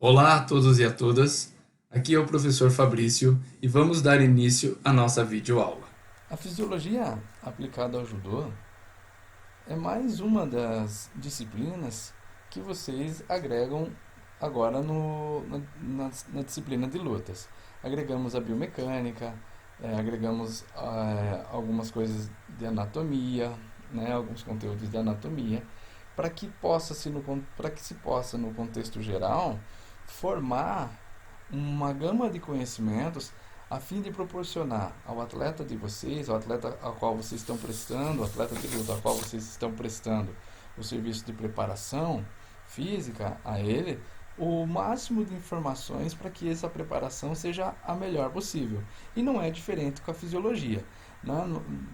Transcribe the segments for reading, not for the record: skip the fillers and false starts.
Olá a todos e a todas, aqui é o professor Fabrício e vamos dar início à nossa videoaula. A fisiologia aplicada ao judô é mais uma das disciplinas que vocês agregam agora na disciplina de lutas. Agregamos a biomecânica, agregamos algumas coisas de anatomia, né, alguns conteúdos de anatomia, para que se possa, no contexto geral, formar uma gama de conhecimentos a fim de proporcionar ao atleta de vocês, ao atleta ao qual vocês estão prestando, ao atleta de luta ao qual vocês estão prestando o serviço de preparação física a ele, o máximo de informações para que essa preparação seja a melhor possível. E não é diferente com a fisiologia. Né?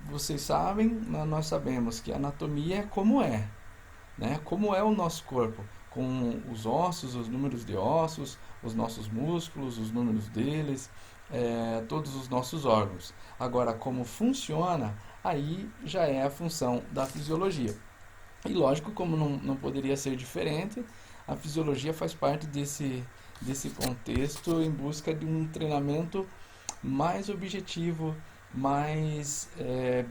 Vocês sabem, nós sabemos que a anatomia é como é, né? Como é o nosso corpo, com os ossos, os números de ossos, os nossos músculos, os números deles, todos os nossos órgãos. Agora, como funciona, aí já é a função da fisiologia. E lógico, como não poderia ser diferente, a fisiologia faz parte desse contexto em busca de um treinamento mais objetivo, mais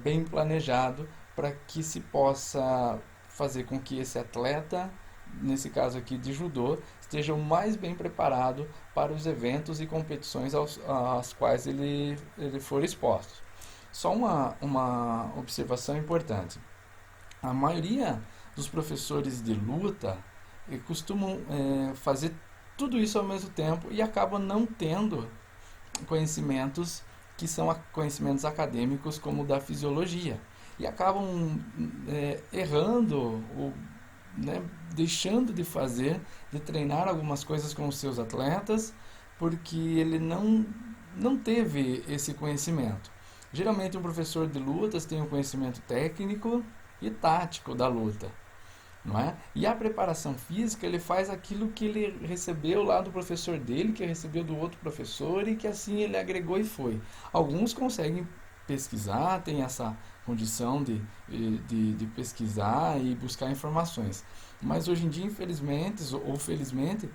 bem planejado, para que se possa fazer com que esse atleta, nesse caso aqui de judô, esteja o mais bem preparado para os eventos e competições às quais ele for exposto. Só uma observação importante. A maioria dos professores de luta costumam fazer tudo isso ao mesmo tempo e acabam não tendo conhecimentos que são conhecimentos acadêmicos como o da fisiologia e acabam errando ou né, deixando de fazer, de treinar algumas coisas com os seus atletas porque ele não teve esse conhecimento. Geralmente um professor de lutas tem um conhecimento técnico e tático da luta, não é? E a preparação física, ele faz aquilo que ele recebeu lá do professor dele, que recebeu do outro professor e que assim ele agregou e foi. Alguns conseguem pesquisar, têm essa condição de pesquisar e buscar informações. Mas hoje em dia, infelizmente ou felizmente,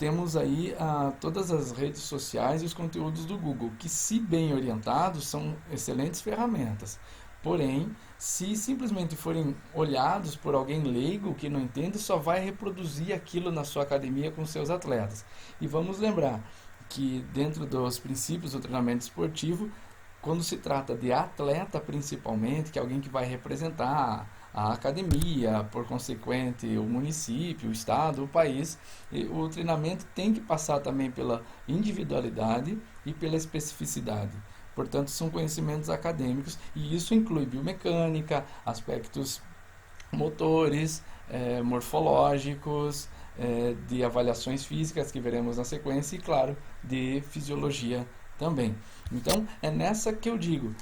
temos aí todas as redes sociais e os conteúdos do Google, que, se bem orientados, são excelentes ferramentas. Porém, se simplesmente forem olhados por alguém leigo que não entende, só vai reproduzir aquilo na sua academia com seus atletas. E vamos lembrar que, dentro dos princípios do treinamento esportivo, quando se trata de atleta principalmente, que é alguém que vai representar a academia, por consequente o município, o estado, o país, o treinamento tem que passar também pela individualidade e pela especificidade. Portanto, são conhecimentos acadêmicos e isso inclui biomecânica, aspectos motores, morfológicos, de avaliações físicas que veremos na sequência e, claro, de fisiologia também. Então, é nessa que eu digo,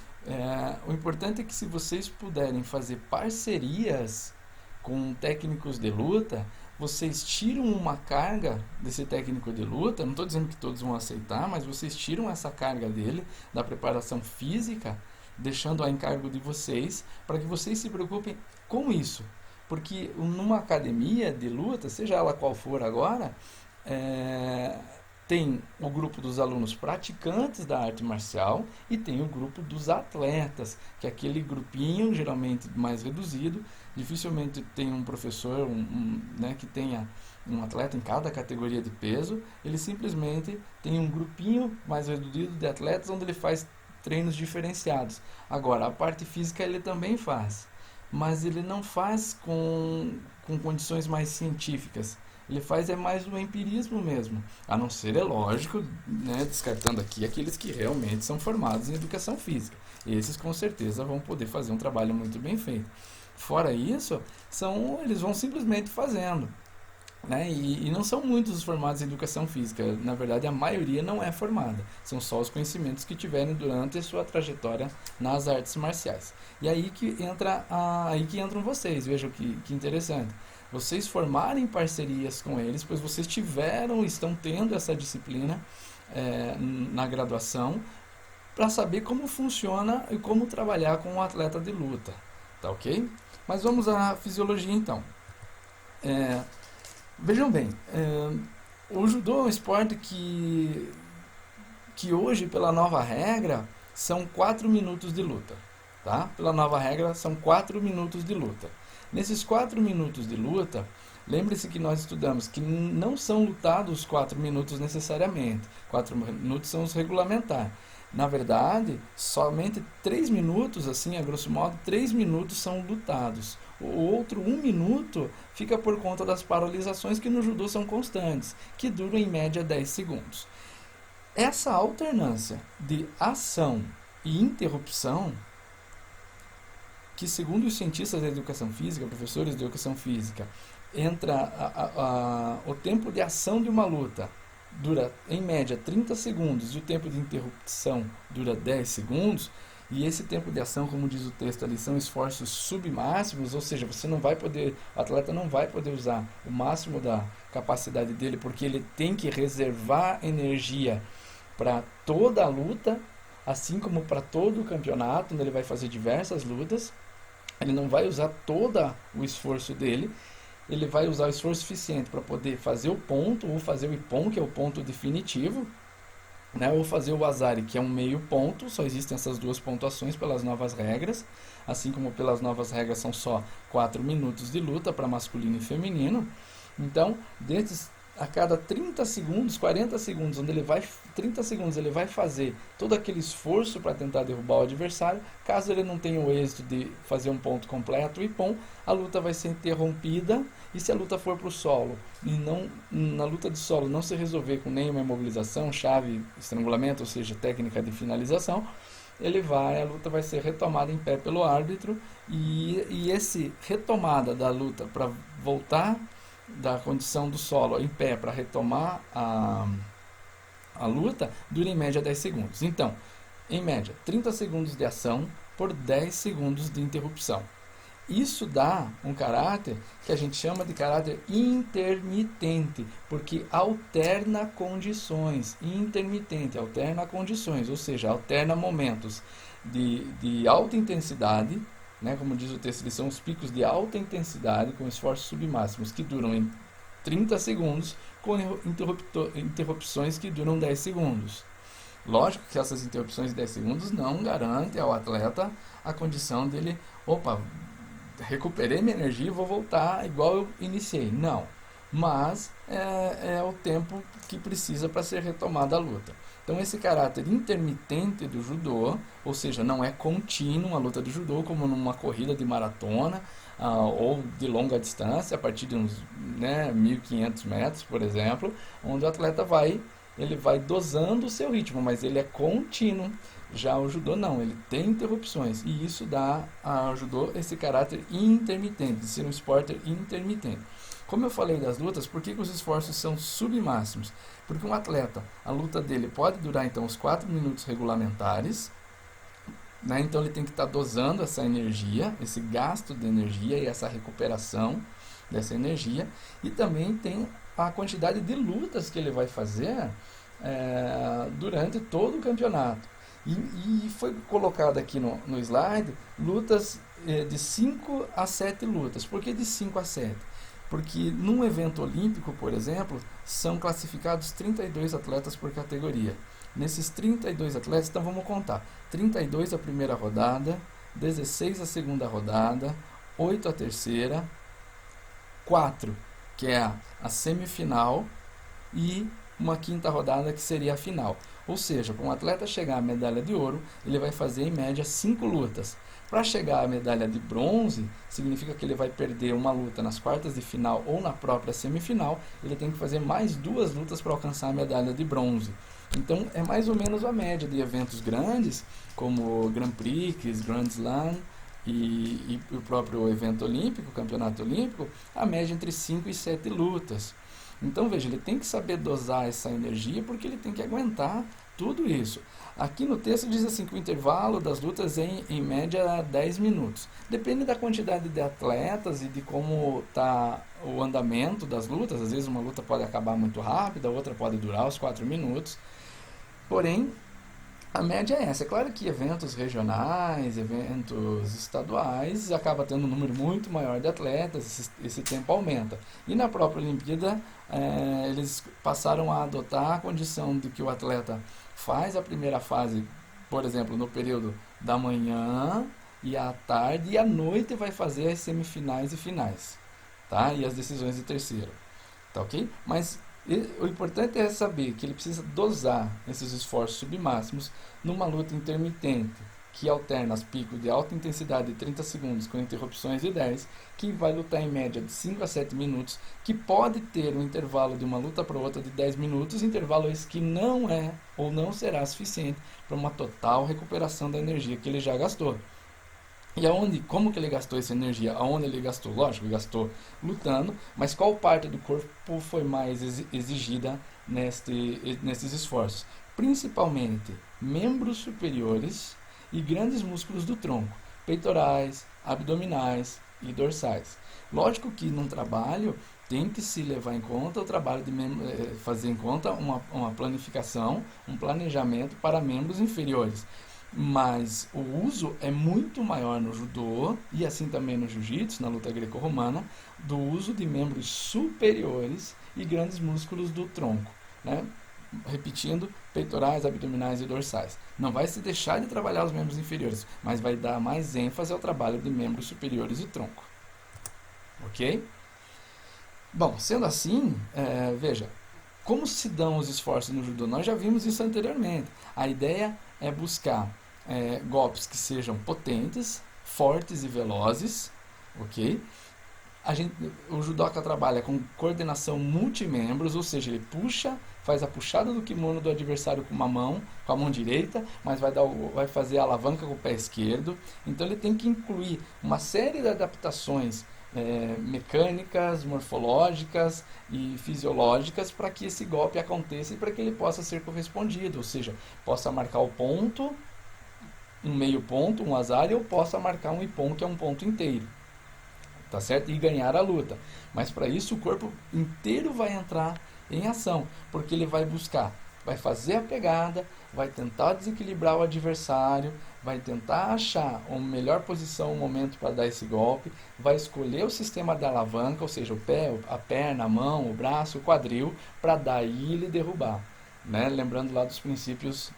o importante é que, se vocês puderem fazer parcerias com técnicos de luta, vocês tiram uma carga desse técnico de luta, não estou dizendo que todos vão aceitar, mas vocês tiram essa carga dele, da preparação física, deixando a encargo de vocês, para que vocês se preocupem com isso. Porque numa academia de luta, seja ela qual for agora, é, tem o grupo dos alunos praticantes da arte marcial e tem o grupo dos atletas, que é aquele grupinho geralmente mais reduzido. Dificilmente tem um professor né, que tenha um atleta em cada categoria de peso. Ele simplesmente tem um grupinho mais reduzido de atletas onde ele faz treinos diferenciados. Agora, a parte física ele também faz, mas ele não faz com condições mais científicas. Ele faz mais um empirismo mesmo. A não ser, é lógico, né, descartando aqui aqueles que realmente são formados em educação física. Esses com certeza vão poder fazer um trabalho muito bem feito. Fora isso, eles vão simplesmente fazendo. Né? E não são muitos os formados em educação física. Na verdade, a maioria não é formada. São só os conhecimentos que tiverem durante a sua trajetória nas artes marciais. E aí que entram vocês. Vejam que interessante. Vocês formarem parcerias com eles, pois vocês estão tendo essa disciplina na graduação, para saber como funciona e como trabalhar com um atleta de luta. Tá ok? Mas vamos à fisiologia então. É, Vejam bem, O judô é um esporte que hoje, pela nova regra, são 4 minutos de luta. Tá? Pela nova regra, são 4 minutos de luta. Nesses 4 minutos de luta, lembre-se que nós estudamos que não são lutados 4 minutos necessariamente. 4 minutos são os regulamentares. Na verdade, somente 3 minutos, assim, a grosso modo, 3 minutos são lutados. O outro 1 minuto fica por conta das paralisações que no judô são constantes, que duram em média 10 segundos. Essa alternância de ação e interrupção, que segundo os cientistas da educação física, professores de educação física, o tempo de ação de uma luta dura em média 30 segundos e o tempo de interrupção dura 10 segundos, e esse tempo de ação, como diz o texto ali, são esforços submáximos, ou seja, o atleta não vai poder usar o máximo da capacidade dele, porque ele tem que reservar energia para toda a luta, assim como para todo o campeonato, onde ele vai fazer diversas lutas. Ele não vai usar todo o esforço dele, ele vai usar o esforço suficiente para poder fazer o ponto, ou fazer o ippon, que é o ponto definitivo, né, ou fazer o wazari, que é um meio ponto. Só existem essas duas pontuações pelas novas regras, assim como pelas novas regras são só 4 minutos de luta para masculino e feminino. Então, a cada 30 segundos, 40 segundos, 30 segundos ele vai fazer todo aquele esforço para tentar derrubar o adversário. Caso ele não tenha o êxito de fazer um ponto completo, o ippon, a luta vai ser interrompida, e se a luta for para o solo e na luta de solo não se resolver com nenhuma imobilização, chave, estrangulamento, ou seja, técnica de finalização, a luta vai ser retomada em pé pelo árbitro, e esse retomada da luta para voltar da condição do solo em pé para retomar a luta dura em média 10 segundos. Então, em média, 30 segundos de ação por 10 segundos de interrupção. Isso dá um caráter que a gente chama de caráter intermitente, porque alterna condições. Intermitente, alterna condições, ou seja, alterna momentos de alta intensidade, né, como diz o texto, eles são os picos de alta intensidade com esforços submáximos que duram em 30 segundos, com interrupções que duram 10 segundos. Lógico que essas interrupções de 10 segundos não garantem ao atleta a condição dele, recuperei minha energia e vou voltar igual eu iniciei. Não, mas é o tempo que precisa para ser retomada a luta. Então esse caráter intermitente do judô, ou seja, não é contínuo a luta de judô, como numa corrida de maratona ou de longa distância, a partir de uns 1.500 metros, por exemplo, onde o atleta vai dosando o seu ritmo, mas ele é contínuo. Já o judô não, ele tem interrupções, e isso dá ao judô esse caráter intermitente, de ser um esporte intermitente. Como eu falei das lutas, por que os esforços são submáximos? Porque um atleta, a luta dele pode durar então os 4 minutos regulamentares, né? Então ele tem que estar dosando essa energia, esse gasto de energia e essa recuperação dessa energia, e também tem a quantidade de lutas que ele vai fazer durante todo o campeonato. E foi colocado aqui no slide lutas de 5 a 7 lutas. Por que de 5 a 7? Porque num evento olímpico, por exemplo, são classificados 32 atletas por categoria. Nesses 32 atletas, então vamos contar: 32 a primeira rodada, 16 a segunda rodada, 8 a terceira, 4, que é a semifinal, e uma quinta rodada, que seria a final. Ou seja, para um atleta chegar à medalha de ouro, ele vai fazer em média 5 lutas. Para chegar à medalha de bronze, significa que ele vai perder uma luta nas quartas de final ou na própria semifinal. Ele tem que fazer mais 2 lutas para alcançar a medalha de bronze. Então é mais ou menos a média de eventos grandes, como Grand Prix, Grand Slam e o próprio evento olímpico, o campeonato olímpico, a média entre 5 e 7 lutas. Então veja, ele tem que saber dosar essa energia, porque ele tem que aguentar tudo isso. Aqui no texto diz assim que o intervalo das lutas é em média 10 minutos. Depende da quantidade de atletas e de como está o andamento das lutas. Às vezes uma luta pode acabar muito rápida, outra pode durar os 4 minutos. Porém, A média é essa. É claro que eventos regionais, eventos estaduais, acaba tendo um número muito maior de atletas, esse tempo aumenta. E na própria Olimpíada, eles passaram a adotar a condição de que o atleta faz a primeira fase, por exemplo, no período da manhã e à tarde, e à noite vai fazer as semifinais e finais, tá? E as decisões de terceiro. Tá ok? Mas o importante é saber que ele precisa dosar esses esforços submáximos numa luta intermitente, que alterna os picos de alta intensidade de 30 segundos com interrupções de 10, que vai lutar em média de 5 a 7 minutos, que pode ter um intervalo de uma luta para outra de 10 minutos, intervalo esse que não é ou não será suficiente para uma total recuperação da energia que ele já gastou. E aonde, como que ele gastou essa energia? Aonde ele gastou? Lógico, ele gastou lutando, mas qual parte do corpo foi mais exigida nesses esforços? Principalmente membros superiores e grandes músculos do tronco, peitorais, abdominais e dorsais. Lógico que num trabalho tem que se levar em conta o trabalho de fazer em conta uma planificação, um planejamento para membros inferiores. Mas o uso é muito maior no judô e assim também no jiu-jitsu, na luta greco-romana, do uso de membros superiores e grandes músculos do tronco, né? Repetindo, peitorais, abdominais e dorsais. Não vai se deixar de trabalhar os membros inferiores, mas vai dar mais ênfase ao trabalho de membros superiores e tronco. Ok? Bom, sendo assim, veja, como se dão os esforços no judô? Nós já vimos isso anteriormente. A ideia é buscar golpes que sejam potentes, fortes e velozes, ok? O judoca trabalha com coordenação multimembros, ou seja, ele faz a puxada do kimono do adversário com a mão direita, mas vai fazer a alavanca com o pé esquerdo. Então ele tem que incluir uma série de adaptações mecânicas, morfológicas e fisiológicas para que esse golpe aconteça e para que ele possa ser correspondido, ou seja, possa marcar o ponto, um meio ponto, um azar, ou possa marcar um ippon, que é um ponto inteiro, tá certo? E ganhar a luta. Mas para isso o corpo inteiro vai entrar em ação, porque ele vai fazer a pegada, vai tentar desequilibrar o adversário, vai tentar achar a melhor posição, o momento para dar esse golpe, vai escolher o sistema da alavanca, ou seja, o pé, a perna, a mão, o braço, o quadril, para daí ele derrubar, né? Lembrando lá dos princípios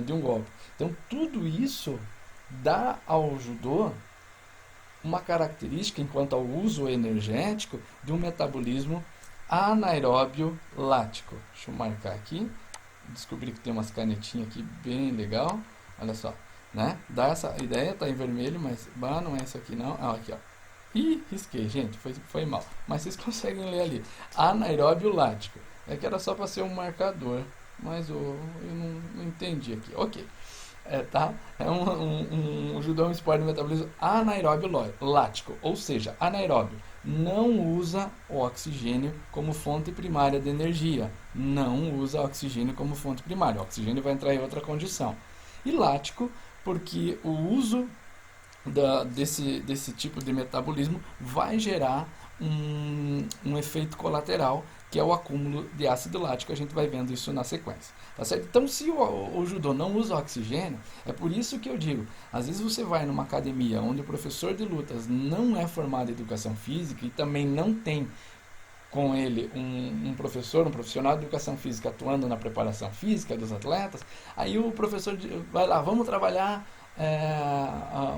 de um golpe. Então tudo isso dá ao judô uma característica, enquanto ao uso energético, de um metabolismo anaeróbio lático. Deixa eu marcar aqui. Descobri que tem umas canetinhas aqui bem legal. Olha só, né? Dá essa ideia, tá em vermelho, mas não é isso aqui não. Aqui, ó. Ih, risquei, gente, foi mal. Mas vocês conseguem ler ali. Anaeróbio lático. É que era só para ser um marcador, mas eu não entendi aqui. Ok. Tá? O judô é um esporte de metabolismo anaeróbio lático, ou seja, anaeróbio. Não usa o oxigênio como fonte primária de energia. Não usa oxigênio como fonte primária. O oxigênio vai entrar em outra condição. E lático, porque o uso desse tipo de metabolismo vai gerar um efeito colateral, que é o acúmulo de ácido lático. A gente vai vendo isso na sequência, tá certo? Então, se o judô não usa oxigênio, é por isso que eu digo, às vezes você vai numa academia onde o professor de lutas não é formado em educação física e também não tem com ele um profissional de educação física atuando na preparação física dos atletas, aí o professor vai lá, vamos trabalhar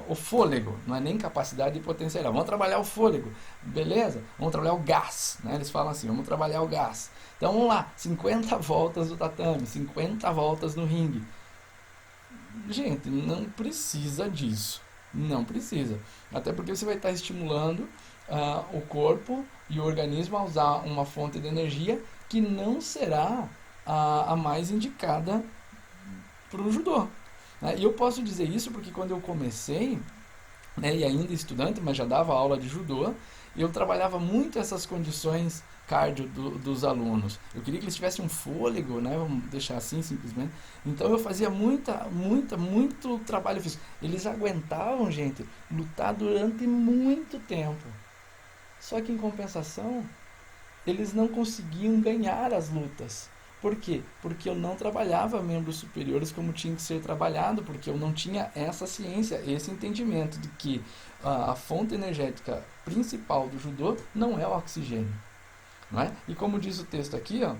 o fôlego, não é nem capacidade e potencial, vamos trabalhar o fôlego, beleza? Vamos trabalhar o gás, né? Eles falam assim, vamos trabalhar o gás. Então vamos lá, 50 voltas no tatame, 50 voltas no ringue. Gente, não precisa disso, não precisa, até porque você vai estar estimulando o corpo e o organismo a usar uma fonte de energia que não será a mais indicada para o judô. E eu posso dizer isso porque quando eu comecei, né, e ainda estudante, mas já dava aula de judô, eu trabalhava muito essas condições cardio dos alunos. Eu queria que eles tivessem um fôlego, né, vamos deixar assim simplesmente. Então eu fazia muito trabalho físico. Eles aguentavam, gente, lutar durante muito tempo. Só que em compensação, eles não conseguiam ganhar as lutas, Por quê? Porque eu não trabalhava membros superiores como tinha que ser trabalhado, porque eu não tinha essa ciência, esse entendimento de que a fonte energética principal do judô não é o oxigênio. Não é? E como diz o texto aqui, ó,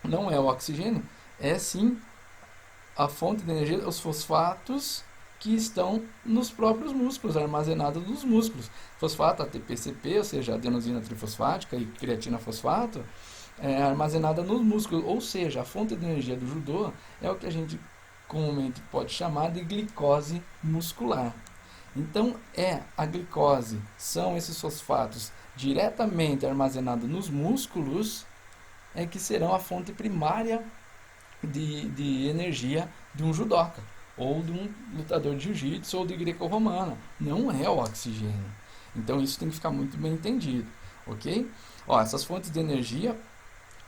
não é o oxigênio, é sim a fonte de energia, os fosfatos que estão nos próprios músculos, armazenados nos músculos. Fosfato ATP-CP, ou seja, adenosina trifosfática e creatina fosfato, é armazenada nos músculos, ou seja, a fonte de energia do judô é o que a gente comumente pode chamar de glicose muscular. Então, a glicose, são esses fosfatos diretamente armazenados nos músculos, que serão a fonte primária de energia de um judoca, ou de um lutador de jiu-jitsu ou de greco-romana. Não é o oxigênio. Então isso tem que ficar muito bem entendido, ok? Ó, essas fontes de energia,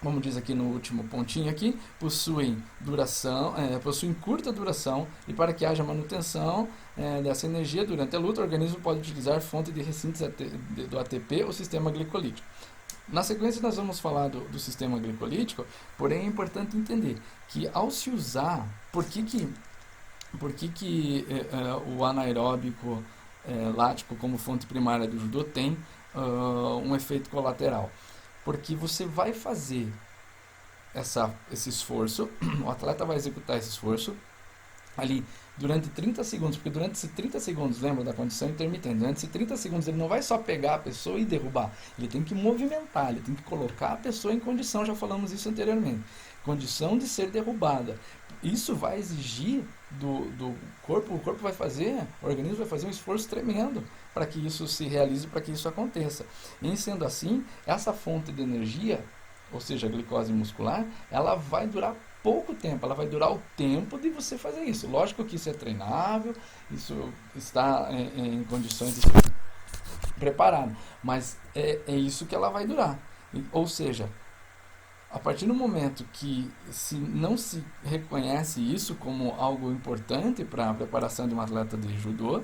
como diz aqui no último pontinho aqui, possuem curta duração, e para que haja manutenção dessa energia durante a luta, o organismo pode utilizar fonte de ressíntese do ATP ou sistema glicolítico. Na sequência nós vamos falar do sistema glicolítico, porém é importante entender que ao se usar, por que o anaeróbico lático como fonte primária do judô tem um efeito colateral? Porque você vai fazer esse esforço, o atleta vai executar esse esforço ali durante 30 segundos, porque durante esses 30 segundos, lembra da condição intermitente, durante esses 30 segundos ele não vai só pegar a pessoa e derrubar, ele tem que movimentar, ele tem que colocar a pessoa em condição, já falamos isso anteriormente, condição de ser derrubada. Isso vai exigir do corpo, o corpo vai fazer, o organismo vai fazer um esforço tremendo para que isso se realize, para que isso aconteça. E sendo assim, essa fonte de energia, ou seja, a glicose muscular, ela vai durar pouco tempo, ela vai durar o tempo de você fazer isso. Lógico que isso é treinável, isso está em condições de ser preparado, mas é isso que ela vai durar. Ou seja, a partir do momento que não se reconhece isso como algo importante para a preparação de um atleta de judô,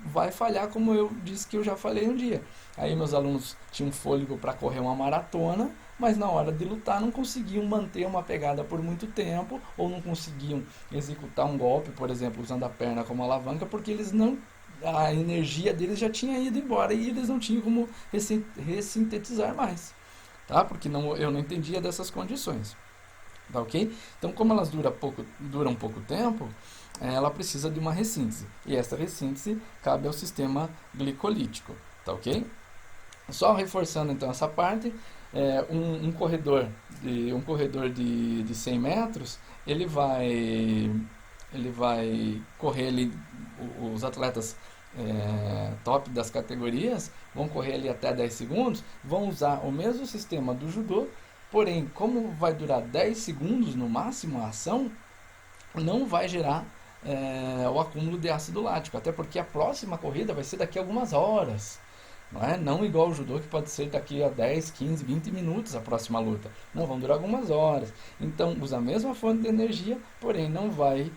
vai falhar, como eu disse que eu já falei um dia. Aí meus alunos tinham fôlego para correr uma maratona, mas na hora de lutar não conseguiam manter uma pegada por muito tempo, ou não conseguiam executar um golpe, por exemplo, usando a perna como alavanca, porque a energia deles já tinha ido embora e eles não tinham como ressintetizar mais. Tá? Porque eu não entendia dessas condições. Tá, ok? Então, como elas duram pouco tempo, ela precisa de uma ressíntese. E essa ressíntese cabe ao sistema glicolítico. Tá, ok? Só reforçando então essa parte, um corredor de 100 metros, ele vai correr ali, os atletas top das categorias vão correr ali até 10 segundos, vão usar o mesmo sistema do judô, porém, como vai durar 10 segundos no máximo a ação, não vai gerar o acúmulo de ácido lático, até porque a próxima corrida vai ser daqui a algumas horas. Não igual o judô, que pode ser daqui a 10, 15, 20 minutos a próxima luta. Não, vão durar algumas horas. Então, usa a mesma fonte de energia, porém não vai...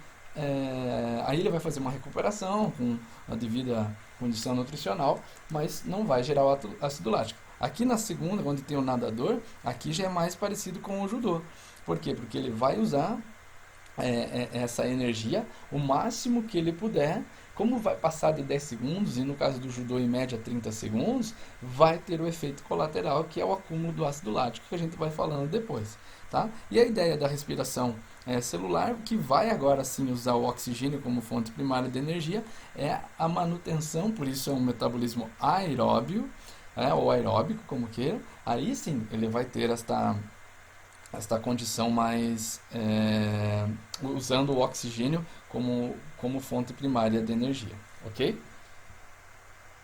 aí ele vai fazer uma recuperação com a devida condição nutricional, mas não vai gerar o ácido lático. Aqui na segunda, onde tem o nadador, aqui já é mais parecido com o judô. Por quê? Porque ele vai usar essa energia o máximo que ele puder. Como vai passar de 10 segundos, e no caso do judô em média 30 segundos, vai ter o efeito colateral, que é o acúmulo do ácido lático, que a gente vai falando depois. Tá? E a ideia da respiração celular, que vai agora sim usar o oxigênio como fonte primária de energia, é a manutenção, por isso é um metabolismo aeróbio, ou aeróbico, como queira. Aí sim, ele vai ter esta condição mais usando o oxigênio como fonte primária de energia, ok?